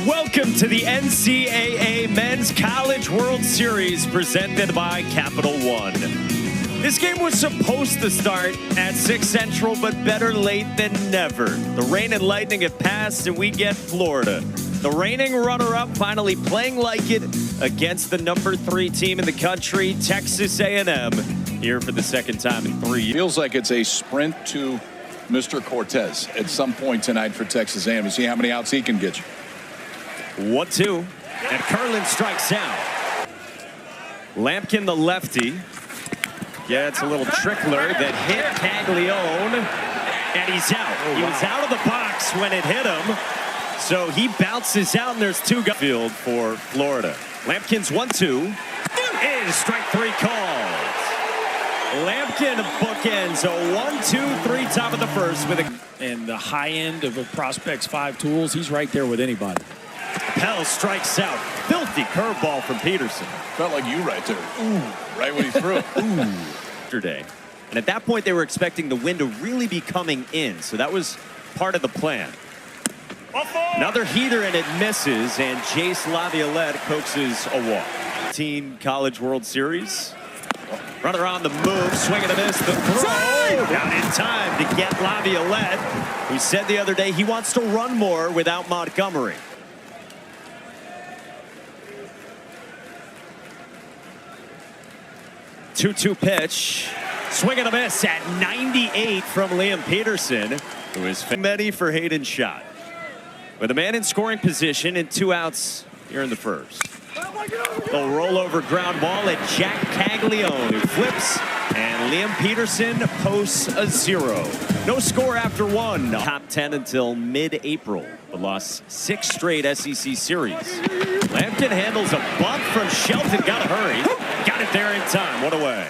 Welcome to the NCAA Men's College World Series presented by Capital One. This game was supposed to start at 6 Central, but better late than never. The rain and lightning have passed, and we get Florida. The reigning runner-up finally playing like it against the #3 team in the country, Texas A&M, here for the second time in 3 years. Feels like it's a sprint to Mr. Cortez at some point tonight for Texas A&M to see how many outs he can get you. 1-2, and Curlin strikes out. Lampkin, the lefty, gets a little trickler that hit Caglione, and he's out. He was out of the box when it hit him, so he bounces out, and there's two field for Florida. Lampkin's 1-2 is strike three called. Lampkin bookends a 1-2-3 top of the first with a and the high end of a prospect's 5 tools. He's right there with anybody. Pell strikes out. Filthy curveball from Peterson. Felt like you right there. Ooh, right when he threw it. Ooh. Yesterday. And at that point, they were expecting the wind to really be coming in. So that was part of the plan. Another heater, and it misses. And Jace Laviolette coaxes a walk. Teen College World Series. Runner on the move, swing and a miss. The throw down in time to get Laviolette, who said the other day he wants to run more without Montgomery. 2-2 pitch. Swing and a miss at 98 from Liam Peterson, who is ready for Hayden Schott. With a man in scoring position and 2 outs here in the first. They'll roll over ground ball at Jack Caglione, who flips, and Liam Peterson posts a 0. No score after 1. Top 10 until mid-April, but lost 6 straight SEC series. Lampkin handles a bunt from Shelton. Gotta hurry. Got it there in time. What away.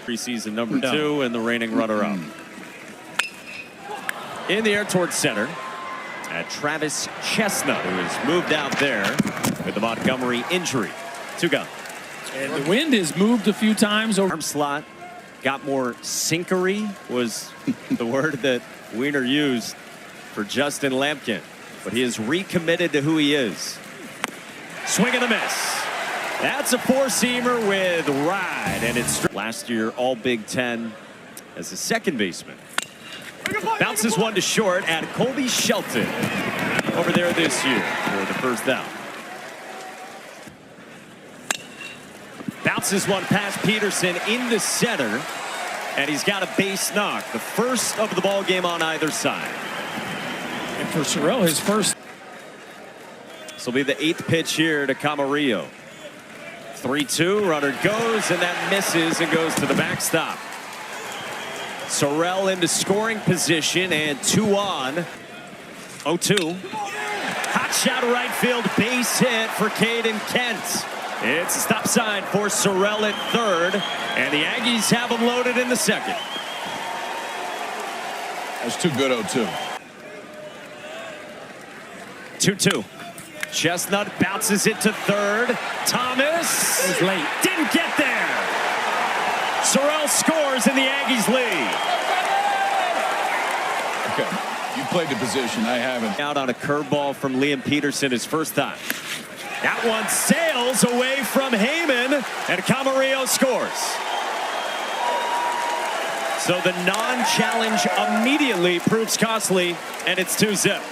Preseason number 2 and the reigning runner-up. In the air towards center. At Travis Chestnut, who has moved out there with the Montgomery injury. 2 gone. And the wind has moved a few times over. Arm slot got more sinkery was the word that Wiener used for Justin Lampkin. But he is recommitted to who he is. Swing and a miss. That's a 4-seamer with ride, and it's last year all Big Ten as a second baseman. Bounces one to short at Colby Shelton over there this year for the first out. Bounces one past Peterson into center, and he's got a base knock. The first of the ball game on either side. And for Sorrell, his first. This will be the 8th pitch here to Camarillo. 3-2, runner goes, and that misses and goes to the backstop. Sorrell into scoring position, and 2 on. 0-2. Hot shot right field, base hit for Caden Kent. It's a stop sign for Sorrell at third, and the Aggies have him loaded in the second. That's too good, 0-2. 2-2. Chestnut bounces it to third. Thomas is late. Didn't get there. Sorrell scores and the Aggies lead. Okay, you played the position. I haven't. Out on a curveball from Liam Peterson his first time. That one sails away from Heyman, and Camarillo scores. So the non-challenge immediately proves costly, and it's 2-zip.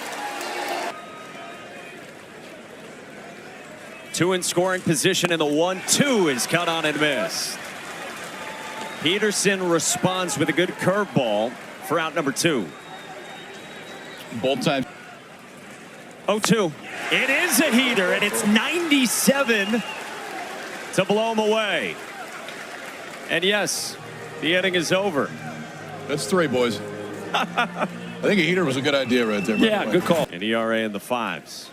2 in scoring position, and the 1-2 is cut on and missed. Peterson responds with a good curveball for out number 2. Both times. 0-2. It is a heater, and it's 97 to blow him away. And yes, the inning is over. That's 3, boys. I think a heater was a good idea right there. Yeah, good call. An ERA in the 5s.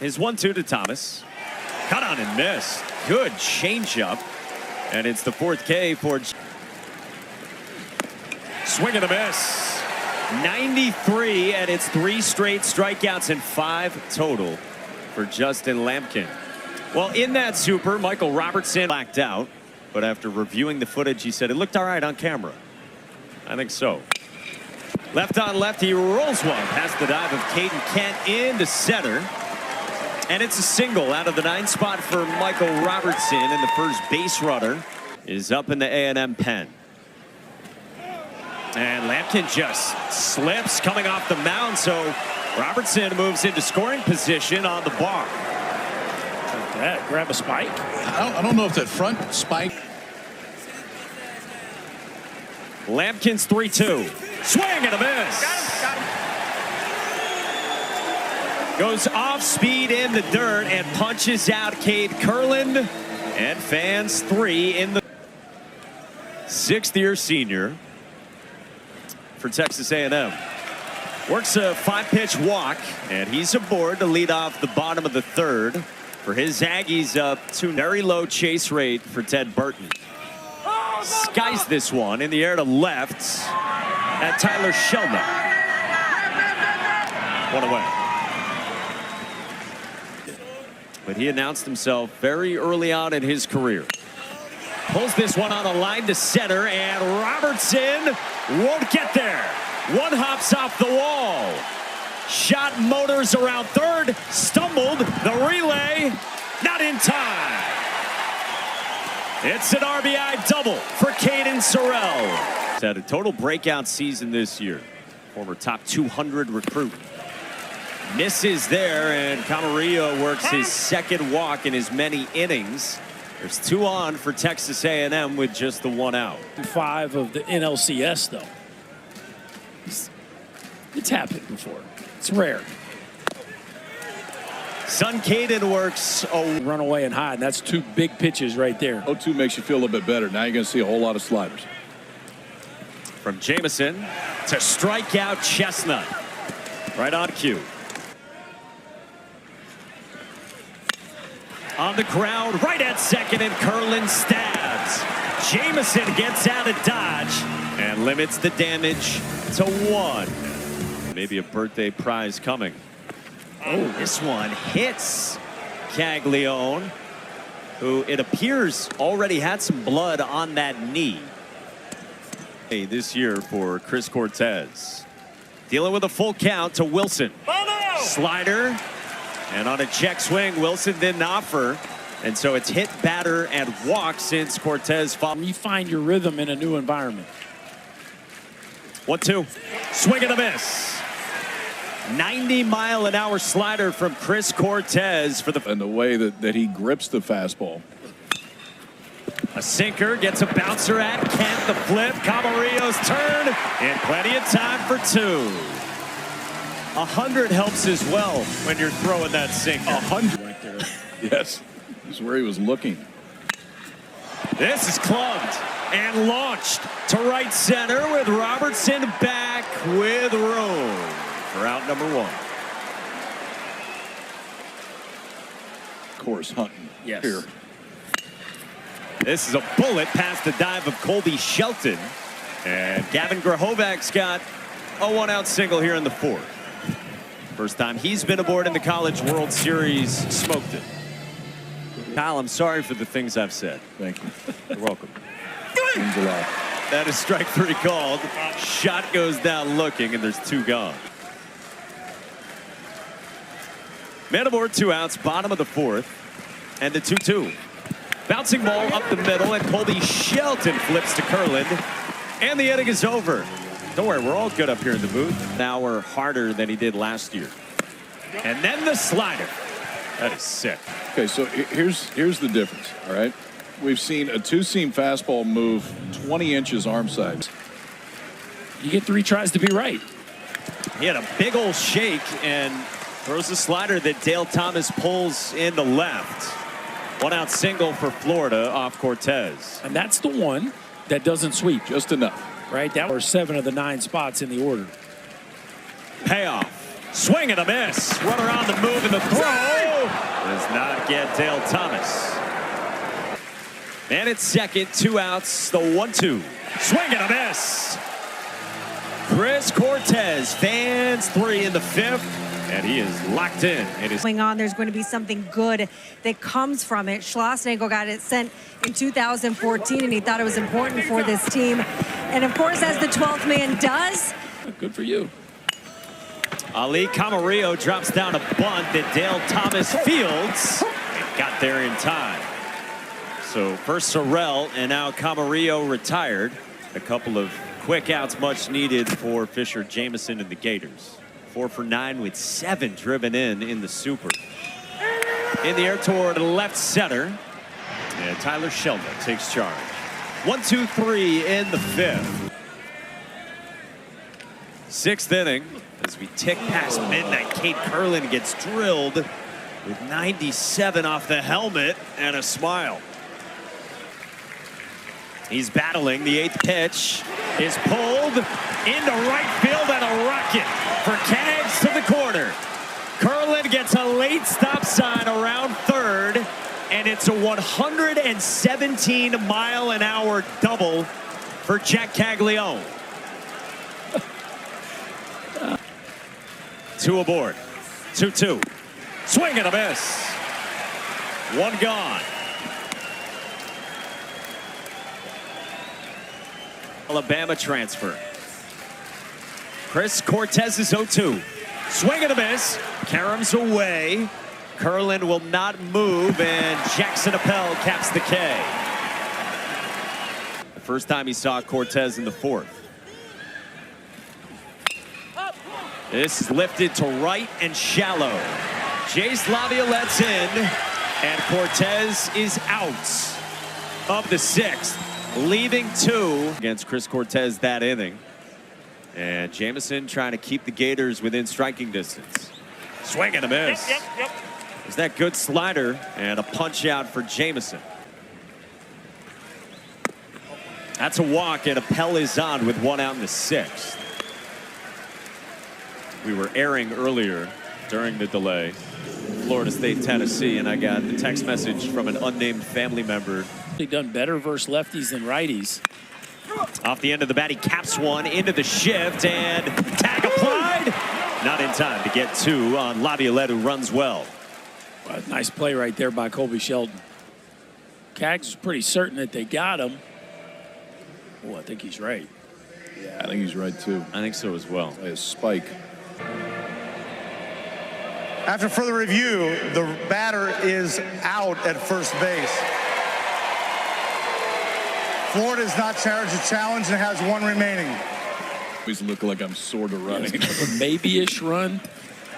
His 1-2 to Thomas. Cut on and missed. Good changeup. And it's the 4th K for swing and a miss. 93, and it's 3 straight strikeouts and 5 total for Justin Lampkin. Well, in that super, Michael Robertson blacked out, but after reviewing the footage, he said it looked all right on camera. I think so. Left on left, he rolls one past the dive of Caden Kent into center. And it's a single out of the 9 spot for Michael Robertson, and the first base runner is up in the A&M pen. And Lampkin just slips coming off the mound, so Robertson moves into scoring position on the bar. That, grab a spike. I don't know if that front spike. Lampkin's 3-2. Swing and a miss. Got him. Goes off speed in the dirt and punches out Cade Kurland, and fans 3 in the 6th-year senior for Texas A&M. Works a 5-pitch walk, and he's aboard to lead off the bottom of the 3rd for his Aggies. Up to very low chase rate for Ted Burton. Skies this one in the air to left at Tyler Shelma. 1 away. But he announced himself very early on in his career. Pulls this one on the line to center, and Robertson won't get there. One hops off the wall. Shot motors around 3rd, stumbled, the relay, not in time. It's an RBI double for Caden Sorrell. He's had a total breakout season this year. Former top 200 recruit. Misses there, and Camarillo works his 2nd walk in as many innings. There's 2 on for Texas A&M with just the 1 out. 5 of the NLCS, though. It's happened before. It's rare. Son Caden works a Run away and hide. That's 2 big pitches right there. 0-2 makes you feel a little bit better. Now you're going to see a whole lot of sliders. from Jamison to strike out Chestnut. Right on cue. On the ground, right at second, and Kurland stabs. Jamison gets out of dodge and limits the damage to 1. Maybe a birthday prize coming. Oh, this one hits Caglione, who it appears already had some blood on that knee. This year for Chris Cortez. Dealing with a full count to Wilson. Slider. And on a check swing, Wilson didn't offer. And so it's hit, batter, and walk since Cortez followed. You find your rhythm in a new environment. 1-2. Swing and a miss. 90-mile-an-hour slider from Chris Cortez for the. And the way that he grips the fastball. A sinker gets a bouncer at Kent. The flip. Camarillo's turn. And plenty of time for 2. 100 helps as well when you're throwing that sinker. 100 Right there. Yes. This is where he was looking. This is clubbed and launched to right center with Robertson back with room for out number 1. Of course, hunting. Yes. Here. This is a bullet past the dive of Colby Shelton. And Gavin Grahovac's got a 1-out single here in the 4th. First time he's been aboard in the College World Series. Smoked it. Kyle, I'm sorry for the things I've said. Thank you. You're welcome. Means a lot. That is strike 3 called. Shot goes down looking, and there's 2 gone. Man aboard, 2 outs, bottom of the 4th, and the 2-2. Bouncing ball up the middle, and Colby Shelton flips to Kurland, and the inning is over. Don't worry, we're all good up here in the booth. An hour harder than he did last year. And then the slider. That is sick. Okay, so here's the difference, all right? We've seen a 2-seam fastball move 20 inches arm side. You get 3 tries to be right. He had a big old shake and throws a slider that Dale Thomas pulls in the left. 1-out single for Florida off Cortez. And that's the one that doesn't sweep. Just enough. Right? That were 7 of the 9 spots in the order. Payoff. Swing and a miss. Runner on the move and the throw. Does not get Dale Thomas. And it's second, 2 outs, the 1-2. Swing and a miss. Chris Cortez, fans 3 in the 5th. And he is locked in. It is going on. There's going to be something good that comes from it. Schlossnagle got it sent in 2014, and he thought it was important for this team. And of course, as the 12th man does. Good for you. Ali Camarillo drops down a bunt that Dale Thomas fields and got there in time. So first Sorrell, and now Camarillo retired. A couple of quick outs much needed for Fisher Jameson and the Gators. 4 for 9 with 7 driven in the super. In the air toward left center. And Tyler Shelda takes charge. 1-2-3 in the 5th. 6th inning. As we tick past midnight, Kate Curlin gets drilled with 97 off the helmet and a smile. He's battling. The 8th pitch is pulled into right field and a rocket for Cags to the corner. Curlin gets a late stop sign around third, and it's a 117-mile-an-hour double for Jack Caglione. 2 aboard. 2-2. Swing and a miss. 1 gone. Alabama transfer. Chris Cortez is 0-2. Swing and a miss. Karam's away. Curlin will not move, and Jackson Appel caps the K. The first time he saw Cortez in the 4th. This is lifted to right and shallow. Jace Laviolette's in, and Cortez is out of the 6th, leaving 2 against Chris Cortez that inning. And Jameson trying to keep the Gators within striking distance. Swing and a miss. Yep. There's that good slider and a punch out for Jameson. That's a walk, and Appel is on with 1 out in the 6th. We were airing earlier during the delay, Florida State, Tennessee, and I got the text message from an unnamed family member. They've done better versus lefties than righties. Off the end of the bat, he caps one into the shift, and tag applied. Not in time to get 2 on Laviolette, who runs well. Nice play right there by Colby Shelton. Cags was pretty certain that they got him. Oh, I think he's right. Yeah, I think he's right, too. I think so as well. A spike. After further review, the batter is out at first base. Florida has not charged a challenge and has 1 remaining. Always look like I'm sort of running. Maybe-ish run.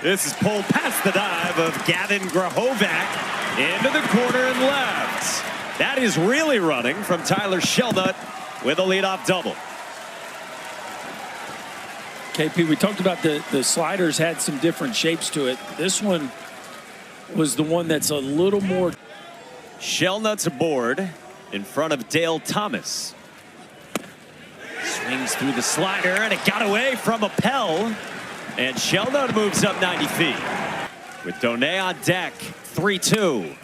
This is pulled past the dive of Gavin Grahovac into the corner and left. That is really running from Tyler Shelnut with a leadoff double. KP, we talked about the sliders had some different shapes to it. This one was the one that's a little more. Shelnut's aboard in front of Dale Thomas. Swings through the slider, and it got away from Appel. And Shelnut moves up 90 feet. With Donay on deck, 3-2.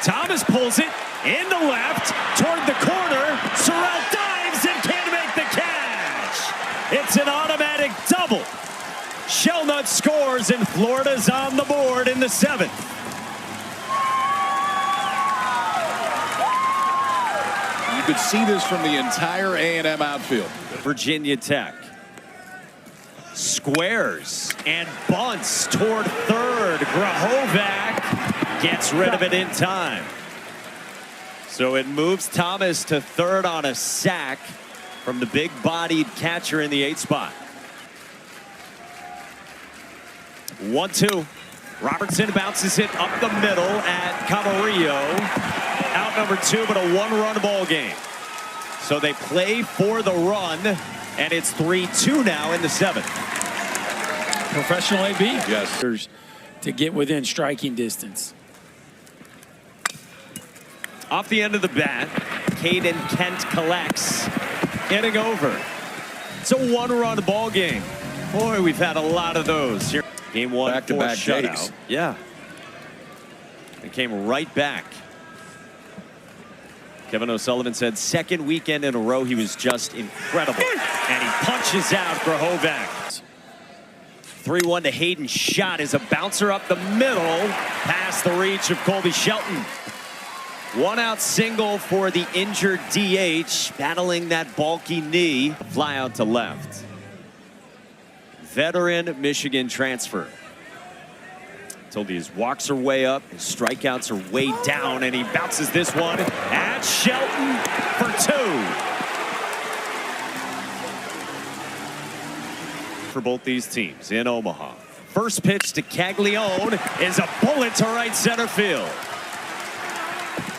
Thomas pulls it into left toward the corner. Sorrell dives and can't make the catch. It's an automatic double. Shelnut scores, and Florida's on the board in the 7th. You could see this from the entire A&M outfield. Virginia Tech squares and bunts toward third. Grahovac gets rid of it in time. So it moves Thomas to third on a sack from the big-bodied catcher in the 8th spot. 1-2. Robertson bounces it up the middle at Camarillo. Out number 2, but a 1-run ball game. So they play for the run, and it's 3-2 now in the 7th. Professional AB? Yes. To get within striking distance. Off the end of the bat, Caden Kent collects, getting over. It's a 1-run ball game. Boy, we've had a lot of those here. Game 1, Back-to-back shutout. days. Yeah. It came right back. Kevin O'Sullivan said 2nd weekend in a row he was just incredible. And he punches out Grahovac. 3-1 to Hayden Schott is a bouncer up the middle, past the reach of Colby Shelton. One out single for the injured DH, battling that bulky knee. Fly out to left. Veteran Michigan transfer. Told you his walks are way up, his strikeouts are way down, and he bounces this one at Shelton for 2. For both these teams in Omaha. First pitch to Caglione is a bullet to right center field.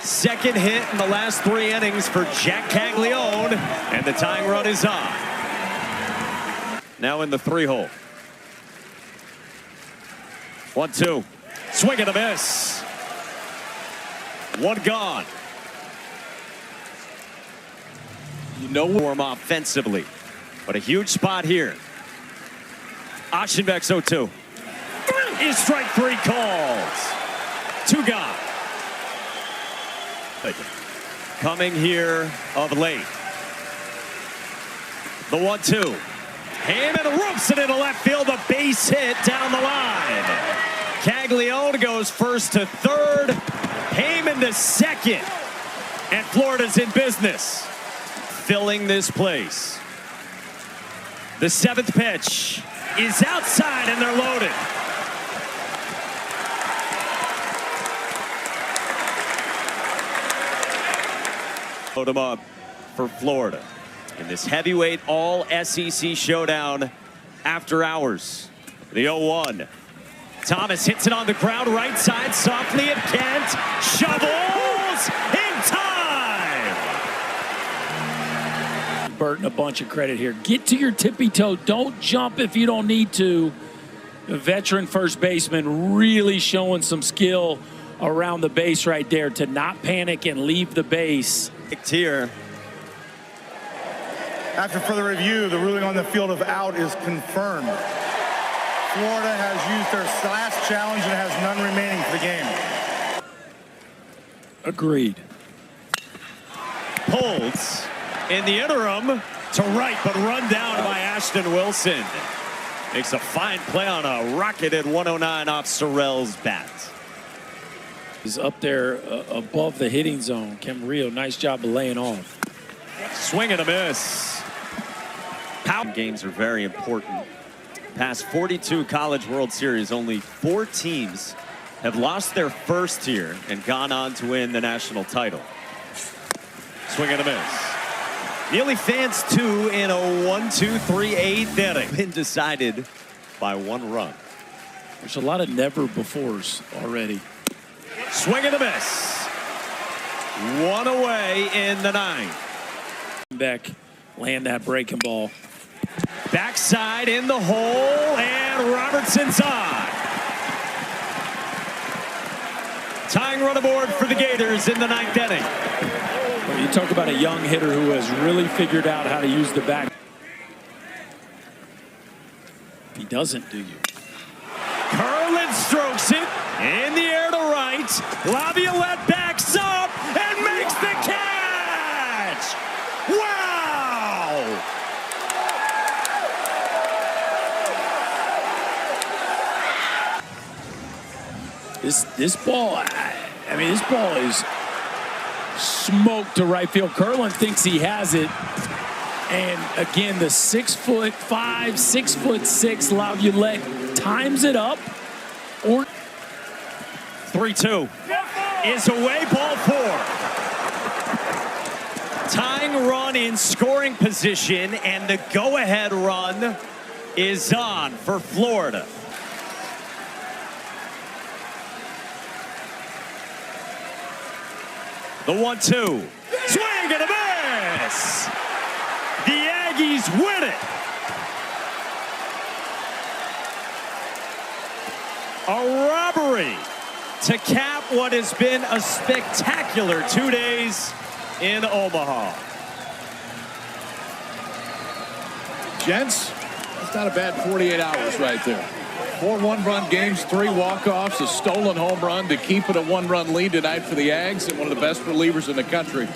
Second hit in the last 3 innings for Jack Caglione, and the tying run is on. Now in the 3-hole. 1-2. Swing and a miss. One gone. You know, warm offensively, but a huge spot here. Aschenbeck's 0-2. Is strike 3 calls. 2 gone. Coming here of late. The 1-2. Heyman ropes it into left field. A base hit down the line. Caglione goes first to third. Heyman to second. And Florida's in business. Filling this place. The 7th pitch is outside and they're loaded. Load him up for Florida in this heavyweight all SEC showdown after hours. The 0-1. Thomas hits it on the ground, right side, softly at Kent. Shovels in time. Burton a bunch of credit here. Get to your tippy toe. Don't jump if you don't need to. The veteran first baseman really showing some skill around the base right there to not panic and leave the base. Here. After further review, the ruling on the field of out is confirmed. Florida has used their last challenge and has none remaining for the game. Agreed. Pulls in the interim to right, but run down by Ashton Wilson. Makes a fine play on a rocketed 109 off Sorrell's bat. Is up there above the hitting zone. Camarillo, nice job of laying off. Swing and a miss. Games are very important. Past 42 College World Series, only 4 teams have lost their first here and gone on to win the national title. Swing and a miss. Nearly fans 2 in a 1-2-3 8th inning. Been decided by 1 run. There's a lot of never befores already. Swing and a miss. 1 away in the 9th. Beck land that breaking ball. Backside in the hole, and Robertson's on. Tying run aboard for the Gators in the 9th inning. Well, you talk about a young hitter who has really figured out how to use the back. He doesn't, do you? Curlin strokes it in the air to right. Laviolette backs up and makes the catch. Wow! This ball, I mean, this ball is smoked to right field. Curlin thinks he has it. And again, the 6'5", 6'6" Laviolette times it up. Or 3-2 is away, ball 4. Tying run in scoring position, and the go-ahead run is on for Florida. The 1-2. Swing and a miss. The Aggies win it. A robbery to cap what has been a spectacular 2 days in Omaha. Gents, that's not a bad 48 hours right there. 4 one-run games, 3 walk-offs, a stolen home run to keep it a 1-run lead tonight for the Ags, and one of the best relievers in the country.